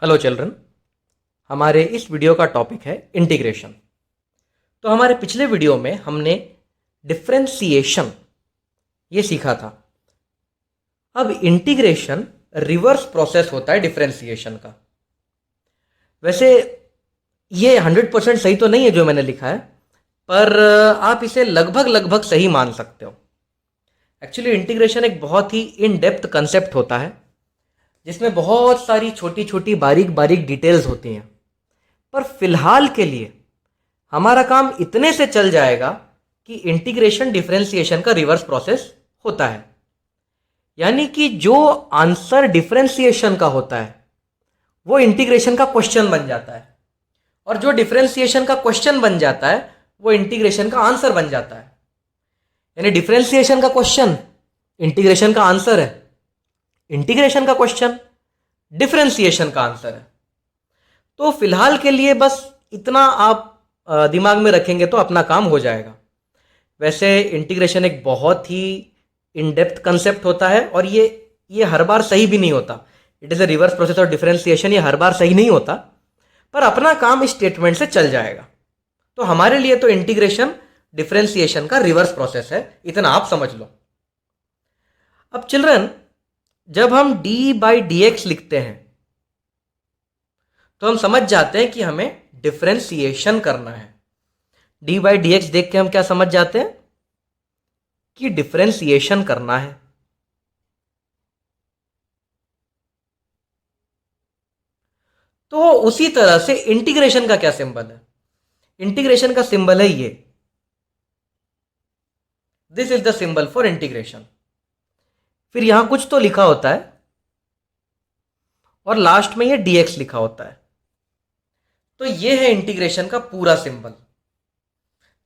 Hello children, हमारे इस video का टॉपिक है इंटीग्रेशन। तो हमारे पिछले वीडियो में हमने डिफरेंशिएशन ये सीखा था। अब इंटीग्रेशन रिवर्स प्रोसेस होता है डिफरेंशिएशन का। वैसे ये 100% सही तो नहीं है जो मैंने लिखा है, पर आप इसे लगभग लगभग सही मान सकते हो। एक्चुअली इंटीग्रेशन एक बहुत ही इन डेप्थ कंसेप्ट होता है जिसमें बहुत सारी छोटी छोटी बारीक बारीक डिटेल्स होती हैं। पर फिलहाल के लिए हमारा काम इतने से चल जाएगा कि इंटीग्रेशन डिफरेंशिएशन का रिवर्स प्रोसेस होता है, यानी कि जो आंसर डिफरेंशिएशन का होता है वो इंटीग्रेशन का क्वेश्चन बन जाता है, और जो डिफरेंशिएशन का क्वेश्चन बन जाता है वो इंटीग्रेशन का आंसर बन जाता है। यानी डिफरेंशिएशन का क्वेश्चन इंटीग्रेशन का आंसर है, इंटीग्रेशन का क्वेश्चन डिफरेंशिएशन का आंसर है। तो फिलहाल के लिए बस इतना आप दिमाग में रखेंगे तो अपना काम हो जाएगा। वैसे इंटीग्रेशन एक बहुत ही इन डेप्थ कंसेप्ट होता है, और ये हर बार सही भी नहीं होता। It is a reverse process of differentiation, ये हर बार सही नहीं होता, पर अपना काम इस स्टेटमेंट से चल जाएगा। तो हमारे लिए तो इंटीग्रेशन डिफरेंशिएशन का रिवर्स प्रोसेस है, इतना आप समझ लो। अब चिल्ड्रन, जब हम d/dx लिखते हैं तो हम समझ जाते हैं कि हमें डिफरेंशिएशन करना है। d/dx देख के हम क्या समझ जाते हैं कि डिफरेंशिएशन करना है। तो उसी तरह से इंटीग्रेशन का क्या सिंबल है? इंटीग्रेशन का सिंबल है ये, this is the symbol for integration. फिर यहां कुछ तो लिखा होता है और लास्ट में ये dx लिखा होता है। तो ये है इंटीग्रेशन का पूरा सिंबल,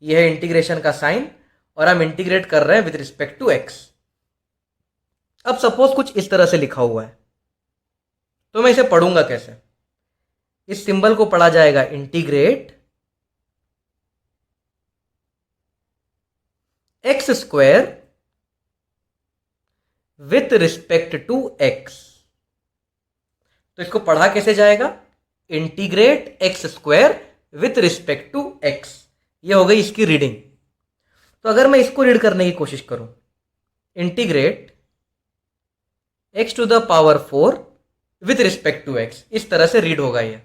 ये है इंटीग्रेशन का साइन, और हम इंटीग्रेट कर रहे हैं विद रिस्पेक्ट टू x। अब सपोज कुछ इस तरह से लिखा हुआ है, तो मैं इसे पढ़ूंगा कैसे? इस सिंबल को पढ़ा जाएगा integrate x square with respect to x। तो इसको पढ़ा कैसे जाएगा? Integrate x square with respect to x। ये हो गई इसकी रीडिंग। तो अगर मैं इसको रीड करने की कोशिश करूं, integrate x to the power 4 with respect to x, इस तरह से रीड होगा ये।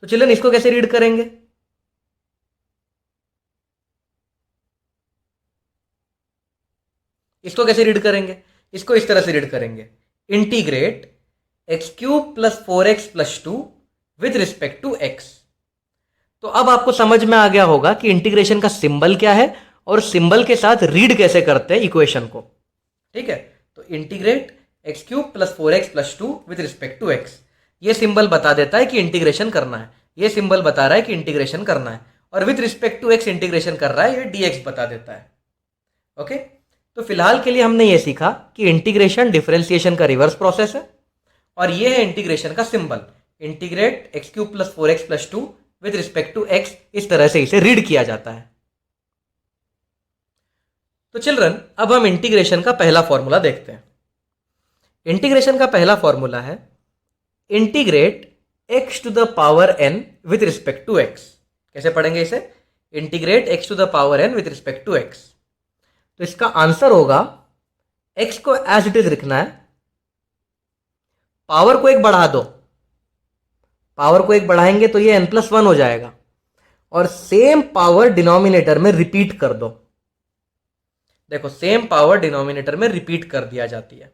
तो चिल्ड्रन, इसको कैसे रीड करेंगे? इसको कैसे रीड करेंगे? इसको इस तरह से रीड करेंगे, integrate x³ + 4x + 2 with respect to x। तो अब आपको समझ में आ गया होगा कि इंटीग्रेशन का सिंबल क्या है और सिंबल के साथ रीड कैसे करते हैं इक्वेशन को। ठीक है, तो integrate x³ + 4x + 2 with respect to x, ये सिंबल बता देता है कि इंटीग्रेशन करना है, ये सिंबल बता रहा है कि इंटीग्रेशन करना है, और with respect to x integration कर रहा है, ये dx बता देता है। ओके, तो फिलहाल के लिए हमने ये सीखा कि इंटीग्रेशन डिफरेंशिएशन का रिवर्स प्रोसेस है, और ये है इंटीग्रेशन का symbol, integrate x³ + 4x + 2 with respect to x। इस तरह से इसे रीड किया जाता है। तो चिल्ड्रन, अब हम इंटीग्रेशन का पहला फॉर्मूला देखते हैं। इंटीग्रेशन का पहला फॉर्मूला है integrate x to the power n with respect to x। कैसे पढ़ेंगे इसे? Integrate x to the power n with respect to x। तो इसका आंसर होगा, x को एज इट इज लिखना है, पावर को एक बढ़ा दो, पावर को एक बढ़ाएंगे तो ये n+1 हो जाएगा, और सेम पावर डिनोमिनेटर में रिपीट कर दो। देखो, सेम पावर डिनोमिनेटर में रिपीट कर दिया जाती है।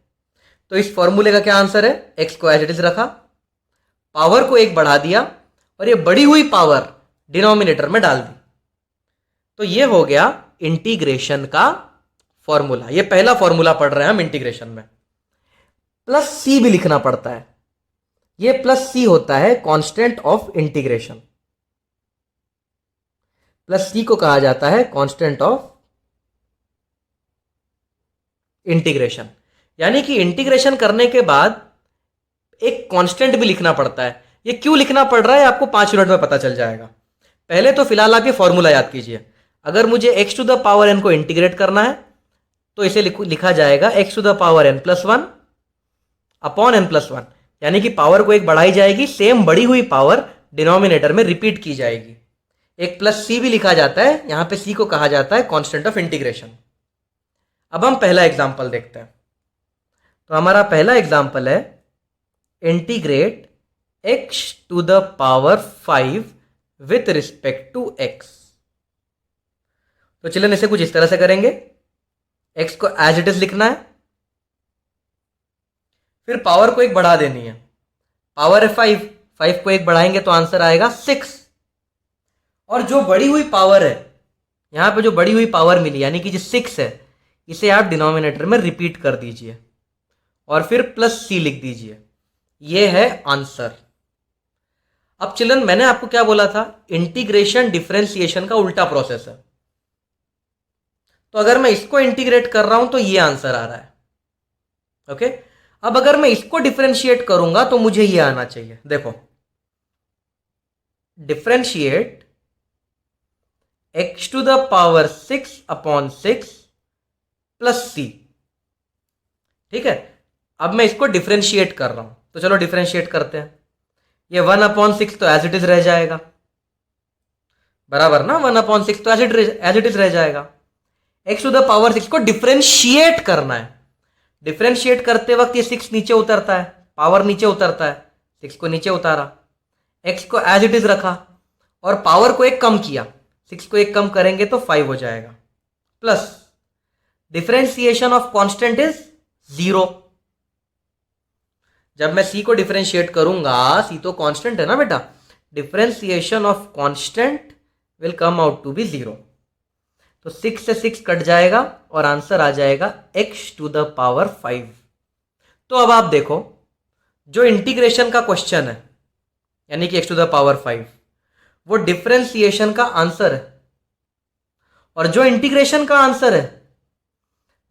तो इस फॉर्मूले का क्या आंसर है? x को एज इट इज रखा, पावर को एक बढ़ा दिया, और ये बढ़ी हुई पावर डिनोमिनेटर में डाल दी। तो ये हो गया इंटीग्रेशन का फॉर्मूला। ये पहला फॉर्मूला पढ़ रहे हैं हम इंटीग्रेशन में। +c भी लिखना पड़ता है, ये +c होता है कांस्टेंट ऑफ इंटीग्रेशन। +c को कहा जाता है कांस्टेंट ऑफ इंटीग्रेशन। यानी कि इंटीग्रेशन करने के बाद एक कांस्टेंट भी लिखना पड़ता है। ये क्यों लिखना पड़ रहा है आपको 5 मिनट में पता चल जाएगा। पहले तो फिलहाल आप ये फॉर्मूला याद कीजिए। अगर मुझे x to the power n को इंटीग्रेट करना है तो इसे लिखा जाएगा x to the power n+1 upon n+1, यानी कि पावर को एक बढ़ाई जाएगी, सेम बढ़ी हुई पावर डिनोमिनेटर में रिपीट की जाएगी। एक प्लस सी भी लिखा जाता है, यहां पे सी को कहा जाता है कांस्टेंट ऑफ इंटीग्रेशन। अब हम पहला एग्जांपल देखते हैं। तो हमारा पहला एग्जांपल है integrate x to the power 5 with respect to x। तो चलिए इसे कुछ इस तरह से करेंगे, x को एज इट इज लिखना है, फिर पावर को एक बढ़ा देनी है। पावर है 5, 5 को एक बढ़ाएंगे तो आंसर आएगा 6। और जो बढ़ी हुई पावर है, यहां पे जो बढ़ी हुई पावर मिली यानी कि जो 6 है, इसे आप डिनोमिनेटर में रिपीट कर दीजिए और फिर प्लस सी लिख दीजिए। ये है आंसर। अब चिल्ड्रन मैंने आपको क्या बोला था, इंटीग्रेशन डिफरेंशिएशन का उल्टा प्रोसेस है। तो अगर मैं इसको इंटीग्रेट कर रहा हूं तो ये आंसर आ रहा है। ओके, अब अगर मैं इसको डिफरेंशिएट करूंगा तो मुझे ये आना चाहिए। देखो, differentiate x to the power 6 upon 6 plus C. ठीक है, अब मैं इसको डिफरेंशिएट कर रहा हूं, तो चलो डिफरेंशिएट करते हैं। ये 1/6 तो एज इट इज रह जाएगा, बराबर ना। 1/6 तो एज इट इज रह जाएगा। x टू द पावर 6 को डिफरेंशिएट करना है। डिफरेंशिएट करते वक्त ये 6 नीचे उतरता है, पावर नीचे उतरता है, 6 को नीचे उतारा, x को एज इट इज रखा और पावर को एक कम किया। 6 को एक कम करेंगे तो 5 हो जाएगा, plus differentiation of constant is 0। जब मैं c को डिफरेंशिएट करूंगा, c तो कांस्टेंट है ना बेटा, differentiation of constant will come out to be 0। तो 6 से 6 कट जाएगा और आंसर आ जाएगा x टू द पावर 5। तो अब आप देखो, जो इंटीग्रेशन का क्वेश्चन है यानी कि x टू द पावर 5, वो डिफरेंशिएशन का आंसर है, और जो इंटीग्रेशन का आंसर है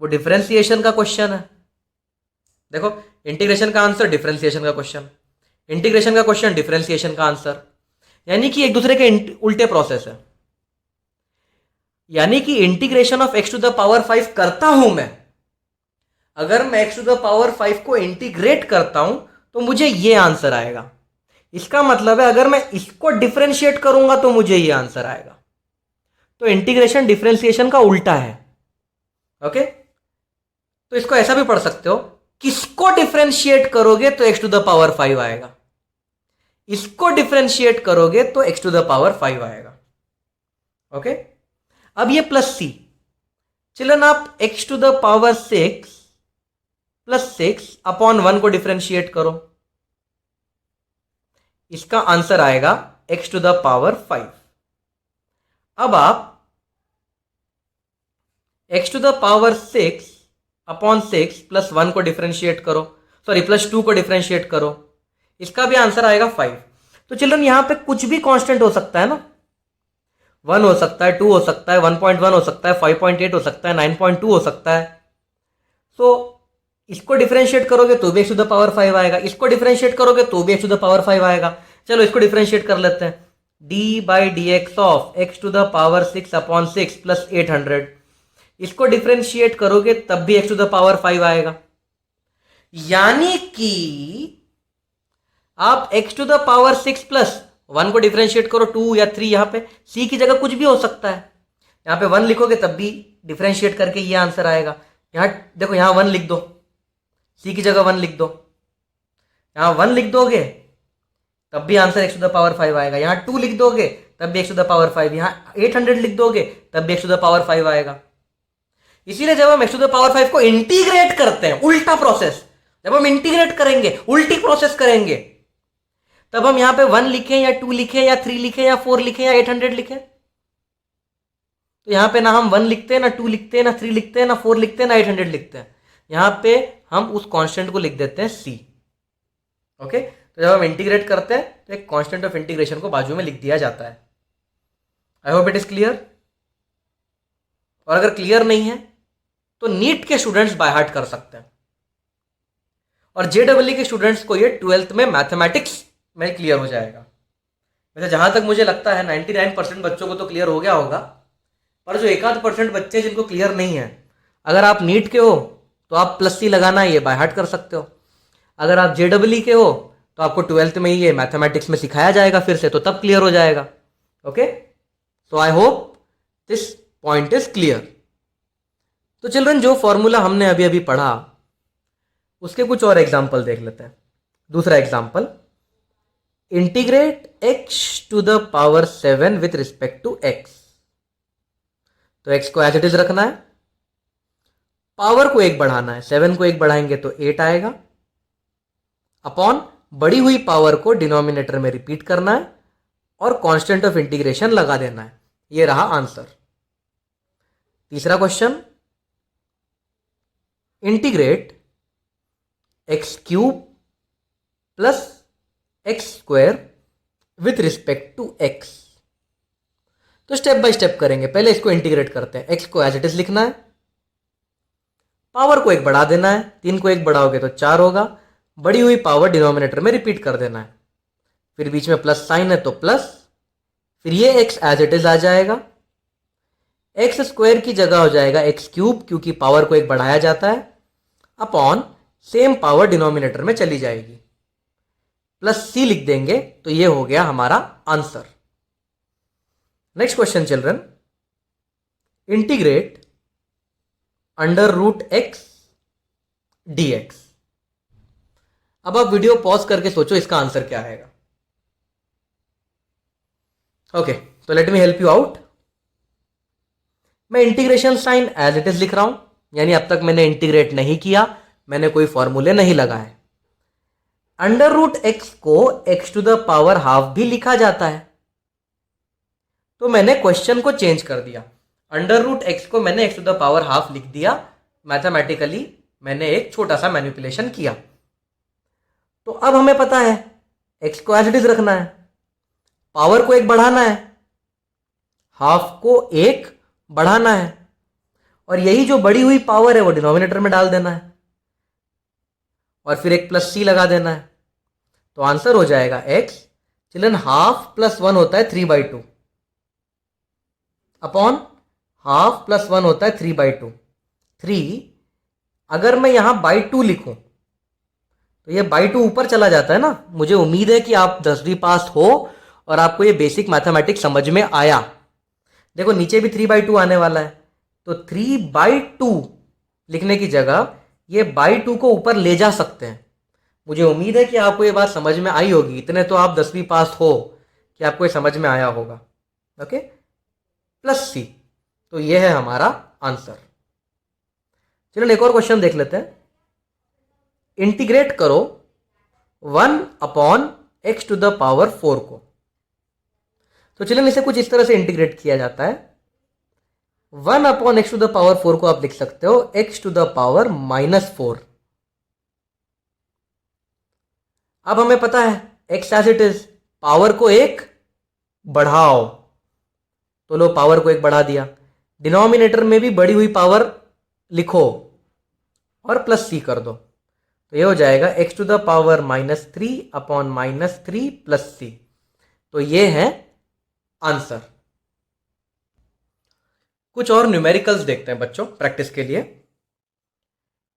वो डिफरेंशिएशन का क्वेश्चन है। देखो, इंटीग्रेशन का आंसर डिफरेंशिएशन का क्वेश्चन, इंटीग्रेशन का क्वेश्चन डिफरेंशिएशन का आंसर, यानी कि एक दूसरे के उल्टे प्रोसेस है। यानी कि integration of x to the power 5 करता हूं मैं, अगर मैं x टू द पावर 5 को इंटीग्रेट करता हूं तो मुझे ये आंसर आएगा। इसका मतलब है अगर मैं इसको डिफरेंशिएट करूंगा तो मुझे ये आंसर आएगा। तो इंटीग्रेशन डिफरेंशिएशन का उल्टा है। ओके, तो इसको ऐसा भी पढ़ सकते हो, किसको डिफरेंशिएट करोगे तो x टू द पावर 5 आएगा, इसको डिफरेंशिएट करोगे तो x टू द पावर 5 आएगा। ओके, अब ये प्लस सी, चिल्ड्रन आप x to the power 6 plus 6 upon 1 को डिफरेंशिएट करो, इसका आंसर आएगा x टू द पावर 5। अब आप x to the power 6 upon 6 plus 1 को डिफरेंशिएट करो, सॉरी प्लस 2 को डिफरेंशिएट करो, इसका भी आंसर आएगा 5। तो चिल्ड्रन यहां पे कुछ भी कांस्टेंट हो सकता है ना, 1 हो सकता है, 2 हो सकता है, 1.1 हो सकता है, 5.8 हो सकता है, 9.2 हो सकता है। सो इसको डिफरेंशिएट करोगे तो भी x टू द पावर 5 आएगा, इसको डिफरेंशिएट करोगे तो भी x टू द पावर 5 आएगा। चलो इसको डिफरेंशिएट कर लेते हैं, d/dx of x to the power 6 upon 6 plus 800, इसको डिफरेंशिएट करोगे तब भी x टू द पावर 5 आएगा। यानी कि आप x to the power 6 plus 1 को डिफरेंशिएट करो, 2 या 3, यहां पे c की जगह कुछ भी हो सकता है, यहां पे 1 लिखोगे तब भी डिफरेंशिएट करके ये आंसर आएगा। यहां देखो, यहां 1 लिख दो, c की जगह 1 लिख दो, यहां 1 लिख दोगे तब भी answer x to the power 5 आएगा। यहां 2 लिख दोगे तब भी x टू द पावर 5, यहां 800 लिख दोगे तब भी x टू द पावर 5 आएगा। इसीलिए जब हम x टू द पावर 5 को इंटीग्रेट करते हैं, उल्टा प्रोसेस, जब हम इंटीग्रेट करेंगे, उल्टी प्रोसेस करेंगे, तब हम यहां पे 1 लिखें या 2 लिखें या 3 लिखें या 4 लिखें या 800 लिखें, तो यहां पे ना हम 1 लिखते हैं, ना 2 लिखते हैं, ना 3 लिखते हैं, ना 4 लिखते हैं, ना 800 लिखते हैं, यहां पे हम उस कांस्टेंट को लिख देते हैं c। ओके, तो जब हम इंटीग्रेट करते हैं तो एक कांस्टेंट ऑफ इंटीग्रेशन को बाजू में लिख दिया जाता है। I hope it is clear. और अगर क्लियर नहीं है तो नीट के स्टूडेंट्स बाय हार्ट कर सकते हैं, और जेडब्ल्यू के स्टूडेंट्स को ये 12th में मैथमेटिक्स में क्लियर हो जाएगा। वैसे जहां तक मुझे लगता है 99% बच्चों को तो क्लियर हो गया होगा, पर जो 1-8% बच्चे जिनको क्लियर नहीं है, अगर आप नीट के हो तो आप प्लस सी लगाना ये बाय हार्ट कर सकते हो। अगर आप JEE के हो तो आपको 12th में ये मैथमेटिक्स में सिखाया जाएगा फिर से, तो तब क्लियर हो जाएगा। Okay, so I hope this point is clear. तो चिल्ड्रन, जो फॉर्मूला हमने अभी अभी पढ़ा उसके कुछ और एग्जाम्पल देख लेते हैं। दूसरा example, integrate x to the power 7 with respect to x। तो x को एज इट इज रखना है, पावर को 1 बढ़ाना है, 7 को 1 बढ़ाएंगे तो 8 आएगा, अपॉन बढ़ी हुई पावर को डिनोमिनेटर में रिपीट करना है और कांस्टेंट ऑफ इंटीग्रेशन लगा देना है। ये रहा आंसर। तीसरा question, integrate x cube plus x square with respect to x. तो स्टेप बाय स्टेप करेंगे। पहले इसको इंटीग्रेट करते हैं। एक्स को एज इट इज लिखना है, पावर को 1 बढ़ा देना है, 3 को 1 बढ़ाओगे तो 4 होगा, बढ़ी हुई पावर डिनोमिनेटर में रिपीट कर देना है, फिर बीच में प्लस साइन है तो प्लस, फिर ये एक्स एज इट इज आ जाएगा, एक्स स्क्वायर की जगह हो जाएगा एक्स क्यूब क्योंकि पावर को 1 बढ़ाया जाता है, अपॉन सेम पावर डिनोमिनेटर में चली जाएगी, प्लस सी लिख देंगे तो ये हो गया हमारा answer. Next question children, integrate under root x dx। अब आप वीडियो पॉज करके सोचो इसका आंसर क्या आएगा। ओके, तो let me help you out. मैं integration sign as it is लिख रहा हूं, यानी अब तक मैंने इंटीग्रेट नहीं किया, मैंने कोई फॉर्मूले नहीं लगाए। अंडर रूट एक्स को x to the power half भी लिखा जाता है, तो मैंने क्वेश्चन को चेंज कर दिया। अंडर रूट एक्स को मैंने x to the power half लिख दिया, मैथमेटिकली मैंने एक छोटा सा मैनिपुलेशन किया। तो अब हमें पता है एक्स को एज इट इज रखना है, पावर को 1 बढ़ाना है, हाफ को 1 बढ़ाना है, और यही जो बढ़ी हुई पावर है वो डिनोमिनेटर में डाल देना है, और फिर एक प्लस सी लगा देना है। तो आंसर हो जाएगा एक्स। चिल्ड्रन, हाफ प्लस 1 होता है 3/2, अपॉन हाफ प्लस 1 होता है 3/2। 3 अगर मैं यहां बाई 2 लिखूं तो ये बाई 2 ऊपर चला जाता है ना। मुझे उम्मीद है कि आप 10वीं पास हो और आपको ये बेसिक मैथमेटिक्स समझ में आया। देखो नीचे भी 3/2 आने वाला है, तो 3/2 लिखने की जगह ये बाई 2 को ऊपर ले जा सकते हैं। मुझे उम्मीद है कि आपको ये बात समझ में आई होगी, इतने तो आप 10वीं पास हो कि आपको ये समझ में आया होगा। ओके, प्लस सी, तो ये है हमारा आंसर। चलो एक और क्वेश्चन देख लेते हैं। इंटीग्रेट करो 1/x टू द पावर 4 को। तो चलिए इसे कुछ इस तरह से इंटीग्रेट किया जाता है। 1/x टू द पावर 4 को आप लिख सकते हो x टू द पावर -4। अब हमें पता है x as it is, power को 1 बढ़ाओ, तो लो पावर को 1 बढ़ा दिया, डिनोमिनेटर में भी बढ़ी हुई पावर लिखो और प्लस सी कर दो, तो ये हो जाएगा x to the power -3 upon -3 plus C. तो ये है आंसर। कुछ और न्यूमेरिकल्स देखते हैं बच्चों प्रैक्टिस के लिए।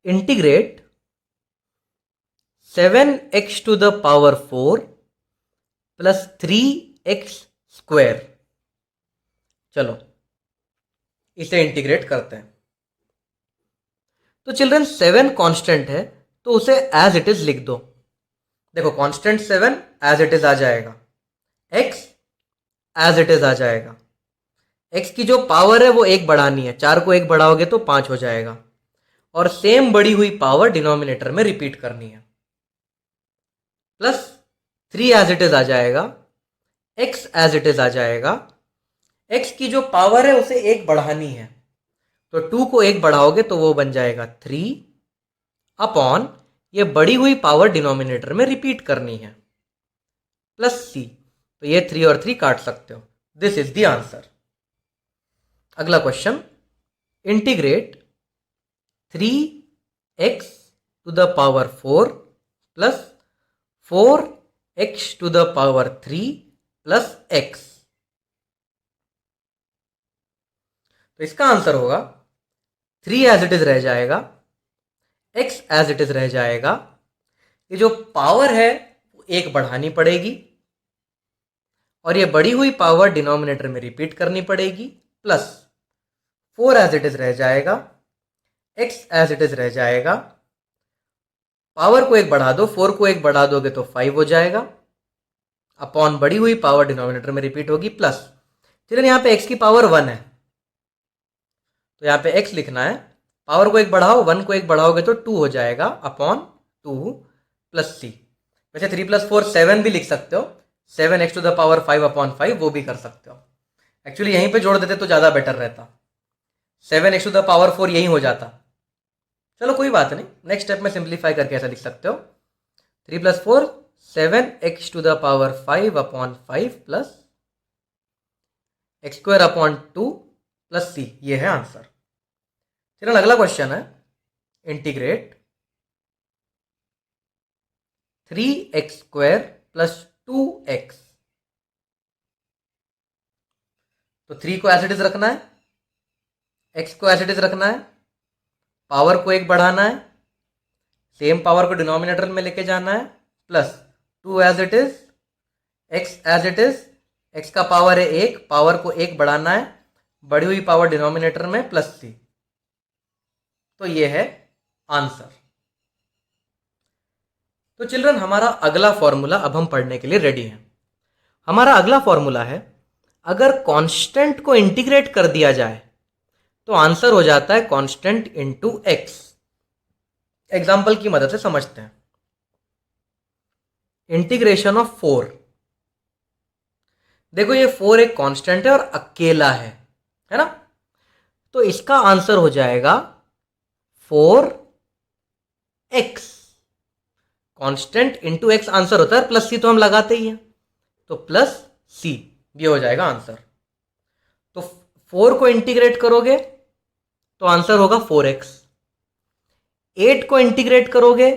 Integrate 7x to the power 4 plus 3x square. चलो इसे इंटीग्रेट करते हैं। तो चिल्ड्रन 7 कांस्टेंट है तो उसे एज इट इज लिख दो। देखो कांस्टेंट 7 एज इट इज आ जाएगा, x एज इट इज आ जाएगा, x की जो पावर है वो 1 बढ़ानी है, 4 को 1 बढ़ाओगे तो 5 हो जाएगा, और सेम बढ़ी हुई पावर डिनोमिनेटर में रिपीट करनी है, प्लस 3 एज इट इज आ जाएगा, x एज इट इज आ जाएगा, x की जो पावर है उसे 1 बढ़ानी है, तो 2 को 1 बढ़ाओगे तो वो बन जाएगा 3 अपॉन ये बढ़ी हुई पावर डिनोमिनेटर में रिपीट करनी है, प्लस सी। तो ये 3 और 3 काट सकते हो। This is the answer. अगला question, integrate 3x to the power 4 plus 4x to the power 3 plus x। तो इसका आंसर होगा 3 एज इट इज रह जाएगा, x एज इट इज रह जाएगा, ये जो पावर है वो एक बढ़ानी पड़ेगी और ये बढ़ी हुई पावर डिनोमिनेटर में रिपीट करनी पड़ेगी, प्लस 4 एज इट इज रह जाएगा, x एज इट इज रह जाएगा, पावर को एक बढ़ा दो, 4 को एक बढ़ा दोगे तो 5 हो जाएगा, अपॉन बढ़ी हुई पावर डिनोमिनेटर में रिपीट होगी, प्लस चलिए यहाँ पे x की पावर 1 है तो यहाँ पे x लिखना है, पावर को एक बढ़ाओ, 1 को एक बढ़ाओगे तो 2 हो जाएगा, अपॉन 2 प्लस c। वैसे 3 प्लस 4 7 भी लिख सकते हो, 7x to the power 5 upon 5 वो भी कर सकते हो। एक्चुअली यहीं पे जोड़ देते तो ज़्यादा बेटर रहता, 7x टू द पावर 4 यही हो जाता। चलो कोई बात नहीं, नेक्स्ट स्टेप में सिंप्लीफाई करके ऐसा लिख सकते हो, 3 plus 4 7x to the power 5 upon 5 plus x square upon 2 plus c, ये है आंसर। चलो अगला क्वेश्चन है, integrate 3x square plus 2x। तो 3 को एज इट इज रखना है, x को एज इट इज रखना है, पावर को एक बढ़ाना है, सेम पावर को डिनोमिनेटर में लेके जाना है, plus 2 as it is, x as it is, x का पावर है 1, पावर को एक बढ़ाना है, बढ़ी हुई पावर डिनोमिनेटर में, प्लस c। तो ये है आंसर। तो चिल्ड्रन हमारा अगला फॉर्मूला अब हम पढ़ने के लिए रेडी हैं। हमारा अगला फॉर्मूला है, अगर कांस्टेंट को इंटीग्रेट कर दिया जाए तो आंसर हो जाता है कांस्टेंट इनटू x। एग्जाम्पल की मदद से समझते हैं। इंटीग्रेशन ऑफ 4, देखो ये 4 एक कांस्टेंट है और अकेला है ना, तो इसका आंसर हो जाएगा 4x। Constant into x answer होता है, प्लस c तो हम लगाते ही हैं, तो प्लस c ये हो जाएगा आंसर। तो 4 को इंटीग्रेट करोगे तो आंसर होगा 4x, 8 को इंटीग्रेट करोगे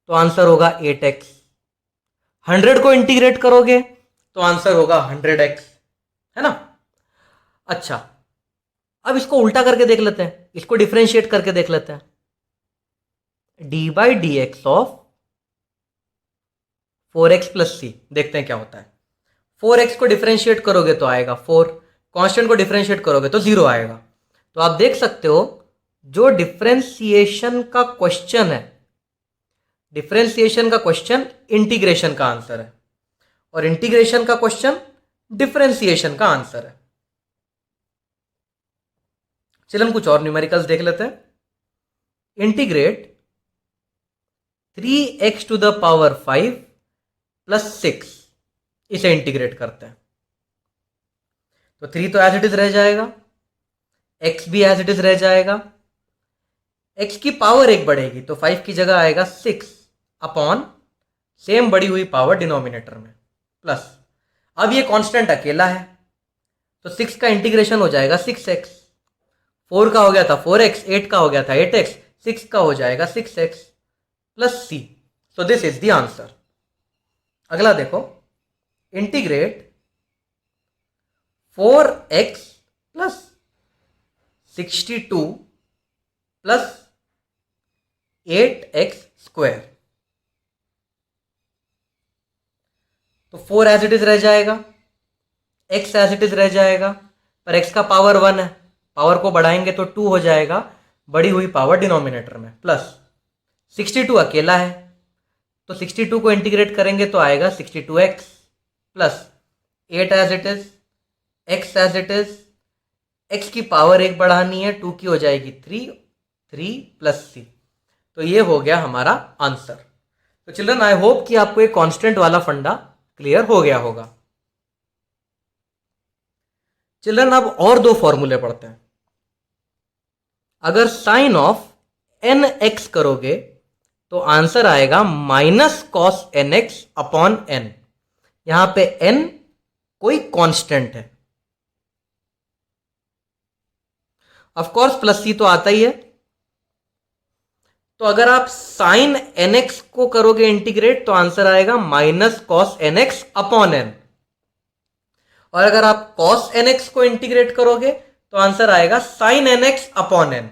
तो आंसर होगा 8x, 100 को इंटीग्रेट करोगे तो आंसर होगा 100x, है ना। अच्छा, अब इसको उल्टा करके देख लेते हैं, इसको डिफरेंशिएट करके देख लेते हैं। D by d x of 4x plus c, देखते हैं क्या होता है। 4x को डिफरेंशिएट करोगे तो आएगा 4, कांस्टेंट को डिफरेंशिएट करोगे तो 0 आएगा। तो आप देख सकते हो जो डिफरेंशिएशन का क्वेश्चन है, डिफरेंशिएशन का क्वेश्चन इंटीग्रेशन का आंसर है, और इंटीग्रेशन का क्वेश्चन डिफरेंशिएशन का आंसर है। चलिए हम कुछ और न्यूमेरिकल्स देख लेते हैं। Integrate 3x to the power 5 plus 6, इसे इंटीग्रेट करते हैं। तो 3 तो एज इट इज रह जाएगा, x भी एज इट इज रह जाएगा, x की पावर एक बढ़ेगी तो 5 की जगह आएगा 6 अपॉन सेम बढ़ी हुई पावर डिनोमिनेटर में, प्लस अब ये कांस्टेंट अकेला है तो 6 का इंटीग्रेशन हो जाएगा 6x, 4 का हो गया था 4x, 8 का हो गया था 8x, 6 का हो जाएगा 6x plus c। So this is the answer. अगला देखो, integrate 4x plus 62 plus 8x square. तो 4 एज इट इज रह जाएगा, x एज इट इज रह जाएगा, पर x का पावर 1 है, पावर को बढ़ाएंगे तो 2 हो जाएगा, बढ़ी हुई पावर डिनोमिनेटर में, प्लस 62 अकेला है तो 62 को इंटीग्रेट करेंगे तो आएगा 62x plus 8 as it is, x as it is, x की पावर एक बढ़ानी है, 2 की हो जाएगी 3, 3 प्लस c। तो ये हो गया हमारा आंसर। तो चिल्ड्रन आई होप कि आपको एक कांस्टेंट वाला फंडा क्लियर हो गया होगा। चिल्ड्रन अब और दो फॉर्मूले पढ़ते हैं। अगर साइन ऑफ nx करोगे तो आंसर आएगा minus cos nx upon n। यहां पे n कोई कांस्टेंट है, ऑफ कोर्स प्लस c तो आता ही है। तो अगर आप साइन nx को करोगे इंटीग्रेट तो आंसर आएगा minus cos nx upon n, और अगर आप कॉस nx को इंटीग्रेट करोगे तो आंसर आएगा sine nx upon n।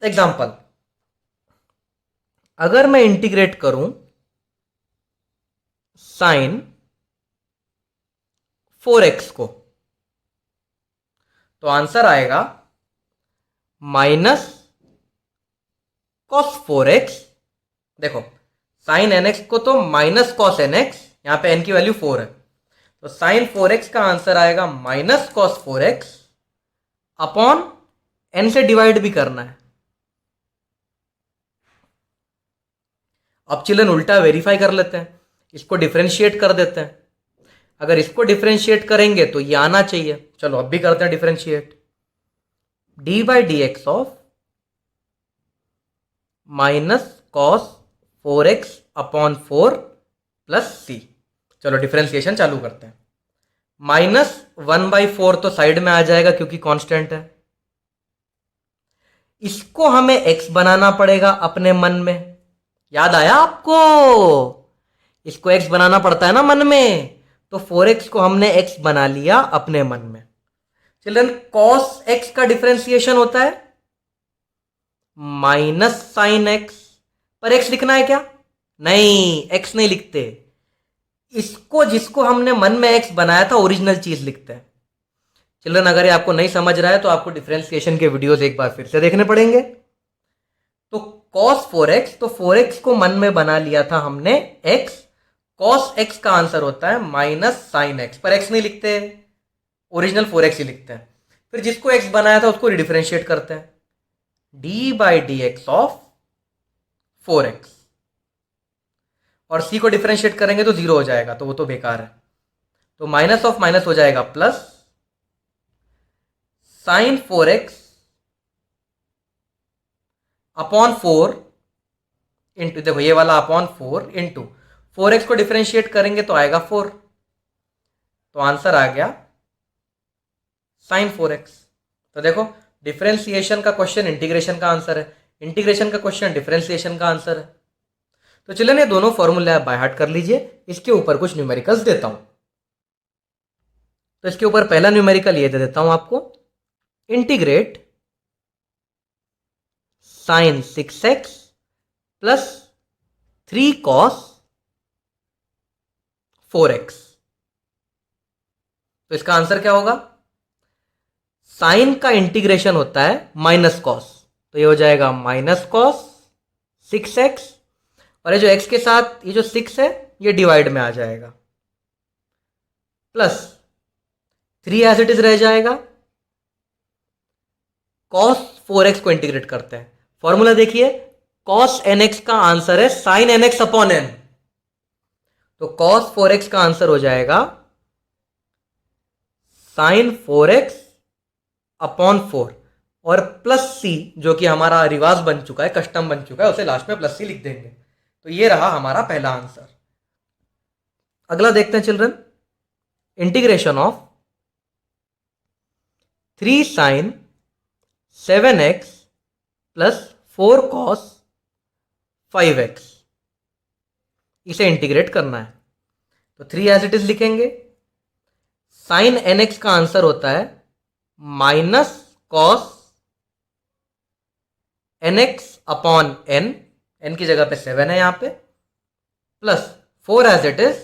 Example, अगर मैं इंटीग्रेट करूं साइन 4x को तो आंसर आएगा माइनस कॉस 4x। देखो साइन nx को तो माइनस कॉस nx, यहां पे n की वैल्यू 4 है, तो साइन 4x का आंसर आएगा minus cos 4x upon n से डिवाइड भी करना है। अब चिल्ड्रन उल्टा वेरीफाई कर लेते हैं, इसको डिफरेंशिएट कर देते हैं। अगर इसको डिफरेंशिएट करेंगे तो ये आना चाहिए, चलो अब भी करते हैं differentiate. D by d x of minus cos 4x upon 4 plus C. चलो डिफरेंशिएशन चालू करते हैं। माइनस 1/4 तो साइड में आ जाएगा क्योंकि कांस्टेंट है। इसको हमें x बनाना पड़ेगा अपने मन में, याद आया आपको? इसको x बनाना पड़ता है ना मन में, तो 4x को हमने x बना लिया अपने मन में। चिल्ड्रन cos x का डिफरेंशिएशन होता है माइनस साइन x, पर x लिखना है क्या? नहीं, x नहीं लिखते। इसको जिसको हमने मन में x बनाया था ओरिजिनल चीज लिखते हैं। चिल्ड्रन अगर ये आपको नहीं समझ रहा है तो आपको डिफरेंशिएशन के वीडियोस एक बार फिर से देखने पड़ेंगे। तो cos 4x, तो 4x को मन में बना लिया था हमने x, cos x का आंसर होता है माइनस साइन x, पर x नहीं लिखते, ओरिजिनल 4x ही लिखते हैं। फिर जिसको x बनाया था उसको डिफरेंशिएट करते हैं, d by d x of 4x, और c को डिफरेंशिएट करेंगे तो 0 हो जाएगा, तो वो तो बेकार है। तो माइनस ऑफ माइनस हो जाएगा plus sign 4x upon 4 into, देखो ये वाला अपॉन 4 इंटू 4x को डिफरेंशिएट करेंगे तो आएगा 4, तो आंसर आ गया साइन 4x। तो देखो डिफरेंशिएशन का क्वेश्चन इंटीग्रेशन का आंसर है, इंटीग्रेशन का क्वेश्चन डिफरेंशिएशन का आंसर है। तो चलिए ये दोनों फॉर्मूले आप बाय हार्ट कर लीजिए। इसके ऊपर कुछ न्यूमेरिकल्स देता हूं। तो इसके ऊपर पहला न्यूमेरिकल ये दे देता हूं आपको, integrate sign 6x plus 3 cos 4x। तो इसका आंसर क्या होगा? साइन का इंटीग्रेशन होता है माइनस कॉस, तो ये हो जाएगा माइनस कॉस 6x, और ये जो x के साथ ये जो 6 है ये डिवाइड में आ जाएगा, प्लस 3 एज इट इज रह जाएगा। cos 4x को इंटीग्रेट करते हैं, फॉर्मूला देखिए, cos nx का आंसर है sin nx अपॉन n, तो cos 4x का आंसर हो जाएगा sin 4x अपॉन 4, और प्लस c जो कि हमारा रिवाज बन चुका है, कस्टम बन चुका है, उसे लास्ट में प्लस c लिख देंगे। तो ये रहा हमारा पहला आंसर। अगला देखते हैं children, integration of 3 sin 7x plus 4 cos 5x, इसे इंटीग्रेट करना है। तो 3 एज इट इज लिखेंगे, साइन nx का आंसर होता है minus cos nx upon n, n की जगह पे 7 है यहां पे, plus 4 as it is,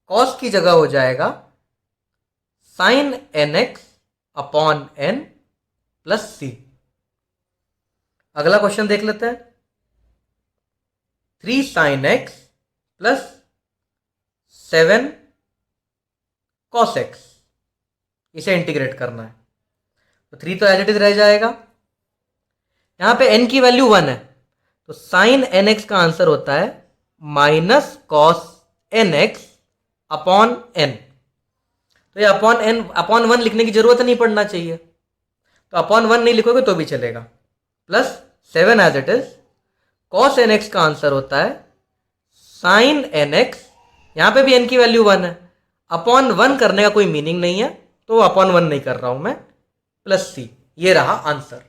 cos की जगह हो जाएगा sine nx upon n plus c। अगला क्वेश्चन देख लेते हैं, 3 sin x plus 7 cos x, इसे इंटीग्रेट करना है। तो 3 तो एज इट इज रह जाएगा, यहां पे n की वैल्यू 1 है, तो साइन nx का आंसर होता है minus cos nx upon n। तो ये अपॉन 1 लिखने की जरूरत नहीं पड़ना चाहिए, तो अपॉन 1 नहीं लिखोगे तो भी चलेगा, plus 7 as it is, cos nx का आंसर होता है साइन nx, यहां पे भी n की वैल्यू 1 है, अपॉन 1 करने का कोई मीनिंग नहीं है, तो अपॉन 1 नहीं कर रहा हूं मैं, प्लस c। ये रहा आंसर।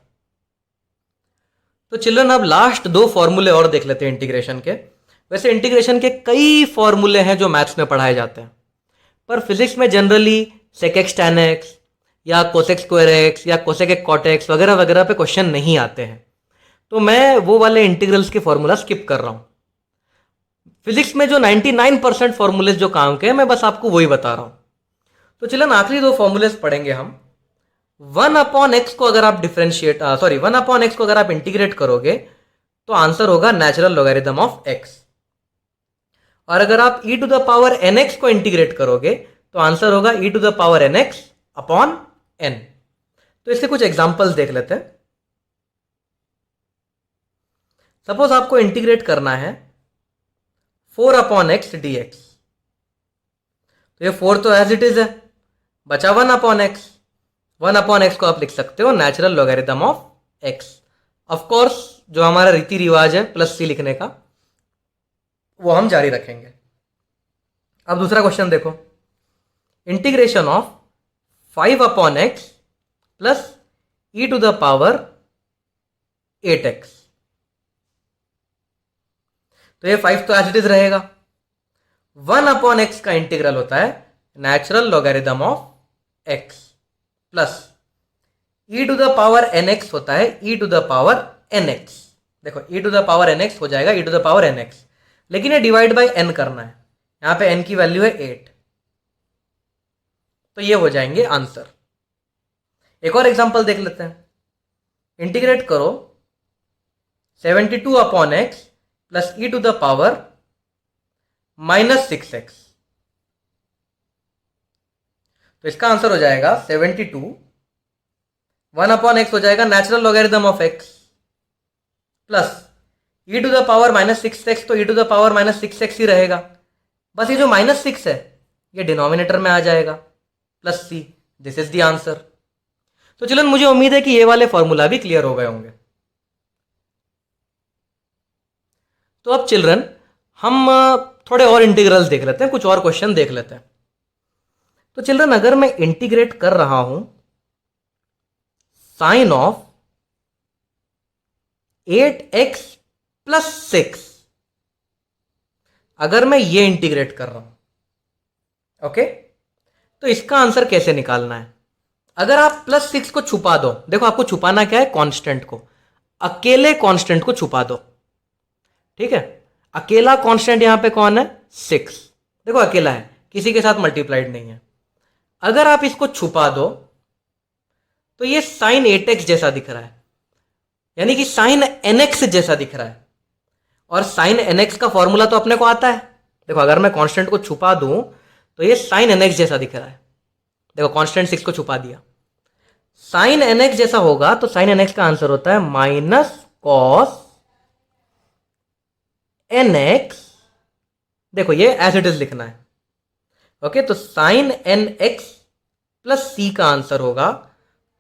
तो चिल्ड्रन अब लास्ट 2 फॉर्मूले और देख लेते हैं इंटीग्रेशन के। वैसे इंटीग्रेशन के कई फॉर्मूले हैं जो मैथ्स में पढ़ाए जाते हैं, पर फिजिक्स में generally sec x tan x या cosec square x या cosec x cot x वगैरह वगैरह पे क्वेश्चन नहीं आते हैं। तो मैं वो वाले इंटीग्रल्स के फॉर्मूला स्किप कर रहा हूं। फिजिक्स में जो 99% फॉर्मूलेस जो काम के हैं मैं बस आपको वही बता रहा हूं। तो चलन आखिरी दो फॉर्मूलेस पढ़ेंगे हम। 1/x को अगर आप डिफरेंशिएट 1/x को अगर आप इंटीग्रेट करोगे तो आंसर होगा नेचुरल लॉगरिथम ऑफ x। और अगर आप e to the power nx को इंटीग्रेट करोगे तो आंसर होगा e to the power nx upon n। तो इसके कुछ एग्जांपल्स देख लेते हैं। सपोज आपको इंटीग्रेट करना है 4/x dx, तो ये 4 तो एज इट इज है, बचा 1/x। 1/x को आप लिख सकते हो natural logarithm of x। Of course जो हमारा रीति रिवाज है प्लस सी लिखने का वो हम जारी रखेंगे। अब दूसरा क्वेश्चन देखो, integration of 5/x plus e to the power 8x। तो ये 5 तो एज इट इज रहेगा। 1/x का इंटीग्रल होता है natural logarithm of x plus e to the power nx होता है e to the power nx। देखो e to the power nx हो जाएगा e to the power nx, लेकिन ये डिवाइड बाय n करना है। यहां पे n की वैल्यू है 8, तो ये हो जाएंगे आंसर। एक और एग्जांपल देख लेते हैं। इंटीग्रेट करो 72/x plus e to the power -6x। तो इसका आंसर हो जाएगा 72, 1/x हो जाएगा natural logarithm of x plus e to the power -6x, तो e to the power -6x ही रहेगा। बस ये जो -6 है ये डिनोमिनेटर में आ जाएगा plus c। This is the answer. तो चलो मुझे उम्मीद है कि ये वाले फॉर्मूला भी क्लियर हो गए होंगे। तो अब चिल्ड्रन हम थोड़े और इंटीग्रल्स देख लेते हैं, कुछ और क्वेश्चन देख लेते हैं। तो चिल्ड्रन अगर मैं इंटीग्रेट कर रहा हूं साइन ऑफ 8x प्लस 6, अगर मैं ये इंटीग्रेट कर रहा हूं, ओके, तो इसका आंसर कैसे निकालना है? अगर आप +6 को छुपा दो, देखो आपको छुपाना क्या है, कांस्टेंट को, अकेले कांस्टेंट को छुपा दो, ठीक है। अकेला कांस्टेंट यहां पे कौन है? 6। देखो अकेला है, किसी के साथ मल्टीप्लाइड नहीं है। अगर आप इसको छुपा दो तो ये साइन 8x जैसा दिख रहा है, यानी कि साइन nx जैसा दिख रहा है। और साइन nx का फॉर्मूला तो अपने को आता है। देखो अगर मैं कांस्टेंट को छुपा दूं तो ये साइन nx जैसा दिख रहा है। देखो कांस्टेंट 6 को छुपा दिया, साइन nx जैसा होगा तो साइन nx का आंसर होता है माइनस कॉस nx। देखो ये एज इट इज लिखना है, ओके। तो साइन nx प्लस c का आंसर होगा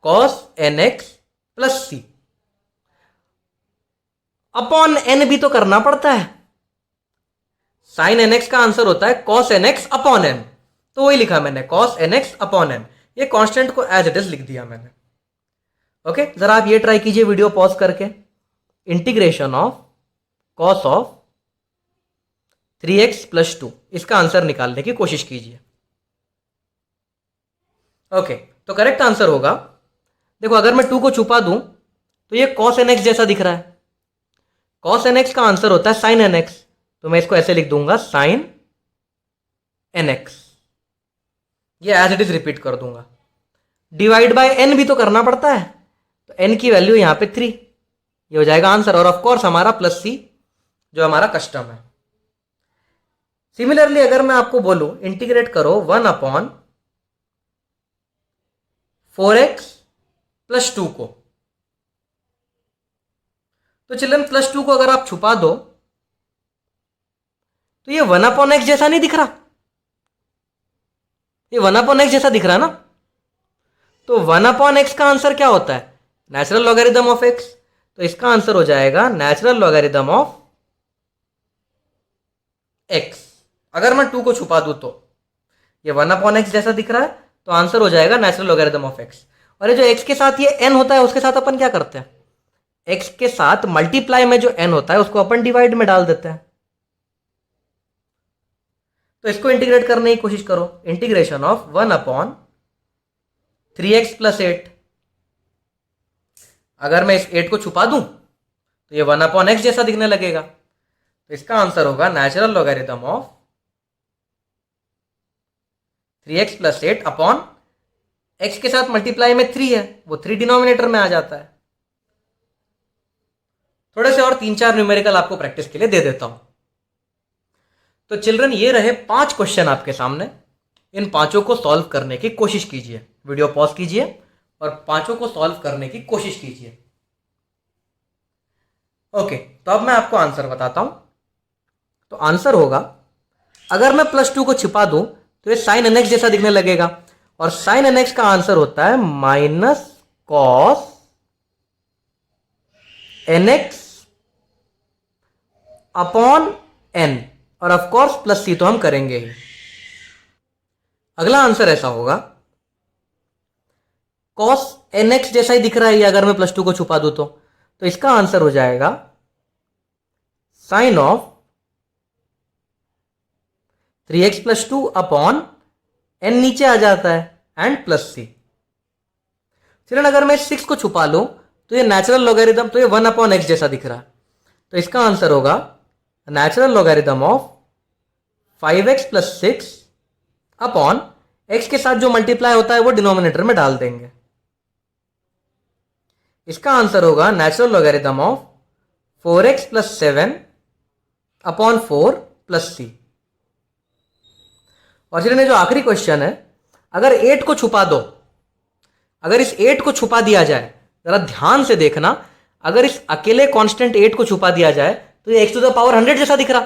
cos nx plus c। Upon n भी तो करना पड़ता है। साइन nx का आंसर होता है कॉस nx अपॉन n, तो वही लिखा मैंने कॉस nx अपॉन n। ये कांस्टेंट को एज इट इज लिख दिया मैंने, ओके। जरा आप ये ट्राई कीजिए वीडियो पॉज करके, integration of cos of 3x plus 2, इसका आंसर निकालने की कोशिश कीजिए, ओके। तो करेक्ट आंसर होगा, देखो अगर मैं 2 को छुपा दूं तो ये cos nx जैसा दिख रहा है। cos nx का आंसर होता है sin nx, तो मैं इसको ऐसे लिख दूंगा sin nx, ये एज इट इज रिपीट कर दूंगा। डिवाइड बाय n भी तो करना पड़ता है, तो n की वैल्यू यहां पे 3, ये हो जाएगा आंसर। और ऑफ कोर्स हमारा प्लस c जो हमारा कस्टम है। सिमिलरली अगर मैं आपको बोलूं इंटीग्रेट करो 1/4x प्लस 2 को, तो चिल्ड्रन प्लस 2 को अगर आप छुपा दो तो ये 1/x जैसा नहीं दिख रहा, ये 1/x जैसा दिख रहा ना। तो 1/x का आंसर क्या होता है? Natural logarithm of x। तो इसका आंसर हो जाएगा नेचुरल लॉगरिथम ऑफ x। अगर मैं 2 को छुपा दूं तो ये 1/x जैसा दिख रहा है, तो आंसर हो जाएगा नेचुरल लॉगरिथम ऑफ x। और ये जो x के साथ ये n होता है उसके साथ अपन क्या करते हैं? x के साथ मल्टीप्लाई में जो n होता है उसको अपन डिवाइड में डाल देते हैं। तो इसको इंटीग्रेट करने की कोशिश करो, इंटीग्रेशन ऑफ 1/3x प्लस 8। अगर मैं इस 8 को छुपा दूं तो तो ये 1/x जैसा दिखने लगेगा। तो इसका आंसर होगा natural logarithm of 3x + 8 upon x के साथ मल्टीप्लाई में 3 है, वो 3 डिनोमिनेटर में आ जाता है। थोड़े से और 3-4 न्यूमेरिकल आपको प्रैक्टिस के लिए दे देता हूं। तो चिल्ड्रन, ये रहे 5 क्वेश्चन आपके सामने। इन पांचों को सॉल्व करने की कोशिश कीजिए। वीडियो पॉज कीजिए और पांचों को सॉल्व करने की कोशिश कीजिए। ओके, तो अब मैं आपको आंसर बताता हूं। तो आंसर होगा, अगर मैं +2 को छिपा दूं तो ये sin nx जैसा दिखने लगेगा, और sin nx का आंसर होता है -cos nx अपॉन n, और ऑफ कोर्स +c तो हम करेंगे ही। अगला आंसर ऐसा होगा, cos nx जैसा ही दिख रहा है ये, अगर मैं +2 को छुपा दूं तो इसका आंसर हो जाएगा sin of 3x + 2 upon n, नीचे आ जाता है, एंड +c। फिर अगर मैं 6 को छुपा लूं तो ये नेचुरल लॉगरिथम, तो ये 1/x जैसा दिख रहा है। तो इसका आंसर होगा natural logarithm of 5x + 6 upon x के साथ जो मल्टीप्लाई होता है वो डिनोमिनेटर में डाल देंगे। इसका आंसर होगा natural logarithm of 4x + 7 upon 4 + c। और चलिए जो आखिरी क्वेश्चन है, अगर 8 को छुपा दो, अगर इस 8 को छुपा दिया जाए, जरा ध्यान से देखना, अगर इस अकेले कांस्टेंट 8 को छुपा दिया जाए तो ये x टू द पावर 100 जैसा दिख रहा।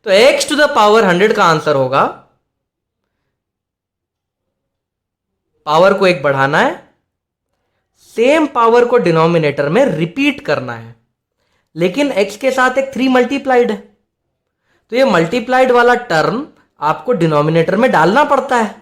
तो x टू द पावर 100 का आंसर होगा, पावर को एक बढ़ाना है, सेम पावर को डिनोमिनेटर में रिपीट करना है, लेकिन x के साथ एक 3 मल्टीप्लाइड है, तो ये मल्टीप्लाइड वाला टर्म आपको डिनोमिनेटर में डालना पड़ता है।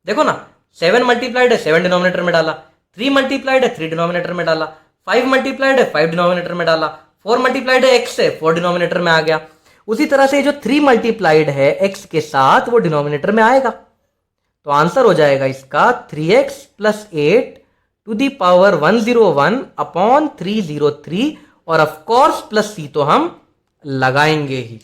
देखो ना, 7 मल्टीप्लाइड है, 7 डिनोमिनेटर में डाला, 3 मल्टीप्लाइड है, 3 डिनोमिनेटर में डाला, 5 मल्टीप्लाइड है, 5 डिनोमिनेटर में डाला, 4 मल्टीप्लाइड है x से, 4 डिनोमिनेटर में आ गया। उसी तरह से जो 3 मल्टीप्लाइड है x के साथ, वो डिनोमिनेटर में आएगा। तो आंसर हो जाएगा इसका 3x + 8 to the power 101 upon 303, और ऑफ कोर्स +c तो हम लगाएंगे ही।